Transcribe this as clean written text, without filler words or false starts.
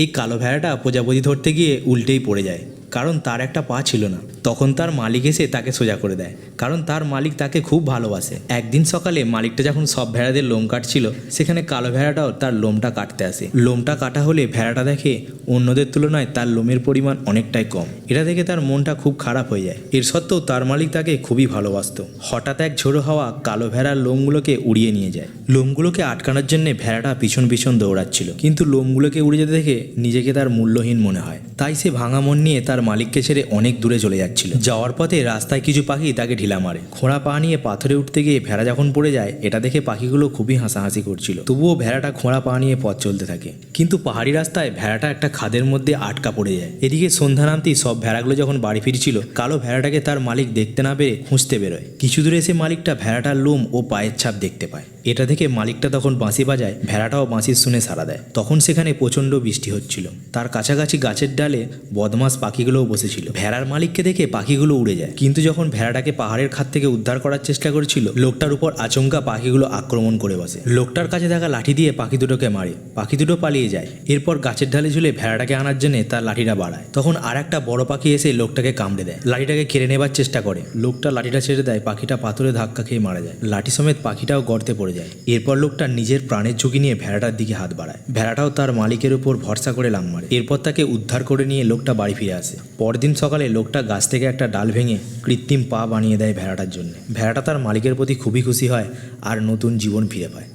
এই কালো ভেড়াটা প্রজাপতি ধরতে গিয়ে উল্টেই পড়ে যায়, কারণ তার একটা পা ছিল না। তখন তার মালিক এসে তাকে সোজা করে দেয়, কারণ তার মালিক তাকে খুব ভালোবাসে। একদিন সকালে মালিকটা যখন সব ভেড়াদের লোম কাটছিল, সেখানে কালো ভেড়াটাও তার লোমটা কাটতে আসে। লোমটা কাটা হলে ভেড়াটা দেখে অন্যদের তুলনায় তার লোমের পরিমাণ অনেকটাই কম। এটা দেখে তার মনটা খুব খারাপ হয়ে যায়। এর সত্ত্বেও তার মালিক তাকে খুবই ভালোবাসতো। হঠাৎ এক ঝোড়ো হাওয়া কালো ভেড়ার লোমগুলোকে উড়িয়ে নিয়ে যায়। লোমগুলোকে আটকানোর জন্য ভেড়াটা পিছন পিছন দৌড়াচ্ছিল, কিন্তু লোমগুলোকে উড়ে যেতে দেখে নিজেকে তার মূল্যহীন মনে হয়। তাই সে ভাঙা মন নিয়ে তার মালিককে ছেড়ে অনেক দূরে চলে যাচ্ছিল। যাওয়ার পথে রাস্তায় কিছু পাখি তাকে ঢিলা মারে। খোঁড়া পা নিয়ে পাথরে উঠতে গিয়ে ভেড়া যখন পড়ে যায়, এটা দেখে পাখিগুলো খুবই হাসাহাসি করছিল। তবুও ভেড়াটা খোঁড়া পা নিয়ে পথ চলতে থাকে। কিন্তু পাহাড়ি রাস্তায় ভেড়াটা একটা খাদের মধ্যে আটকা পড়ে যায়। এদিকে সন্ধ্যা নামতেই সব ভেড়াগুলো যখন বাড়ি ফিরছিল, কালো ভেড়াটাকে তার মালিক দেখতে না পেরে খুঁজতে বেরোয়। কিছু দূরে এসে মালিকটা ভেড়াটার লোম ও পায়ের ছাপ দেখতে পায়। এটা দেখে মালিকটা তখন বাঁশি বাজায়, ভেড়াটাও বাঁশির শুনে সাড়া দেয়। তখন সেখানে প্রচণ্ড বৃষ্টি হচ্ছিল। তার কাছাকাছি গাছের ডালে বদমাস পাখিগুলোও বসেছিল। ভেড়ার মালিককে দেখে পাখিগুলো উড়ে যায়, কিন্তু যখন ভেড়াটাকে পাহাড়ের খাত থেকে উদ্ধার করার চেষ্টা করেছিল, লোকটার উপর আচমকা পাখিগুলো আক্রমণ করে বসে। লোকটার কাছে থাকা লাঠি দিয়ে পাখি দুটোকে মারে। পাখি দুটো পালিয়ে যায়। এরপর গাছের ঢালে ঝুলে ভেড়াটাকে আনার জন্য তার লাঠিটা বাড়ায়। তখন আর একটা বড় পাখি এসে লোকটাকে কামড়ে দেয়, লাঠিটাকে কেড়ে নেবার চেষ্টা করে। লোকটা লাঠিটা ছেড়ে দেয়, পাখিটা পাথরে ধাক্কা খেয়ে মারা যায়। লাঠি সমেত পাখিটাও গর্তে পড়ে যায়। এরপর লোকটা নিজের প্রাণের ঝুঁকি নিয়ে ভেড়াটার দিকে হাত বাড়ায়। ভেড়াটাও তার মালিকের উপর ভরসা করে লাফ মারে। এরপর তাকে উদ্ধার করে নিয়ে লোকটা বাড়ি ফিরে আসে। পরদিন সকালে লোকটা গাছ থেকে একটা ডাল ভেঙে কৃত্রিম পা বানিয়ে দেয় ভেড়াটার জন্য। ভেড়াটা তার মালিকের প্রতি খুবই খুশি হয় আর নতুন জীবন ফিরে পায়।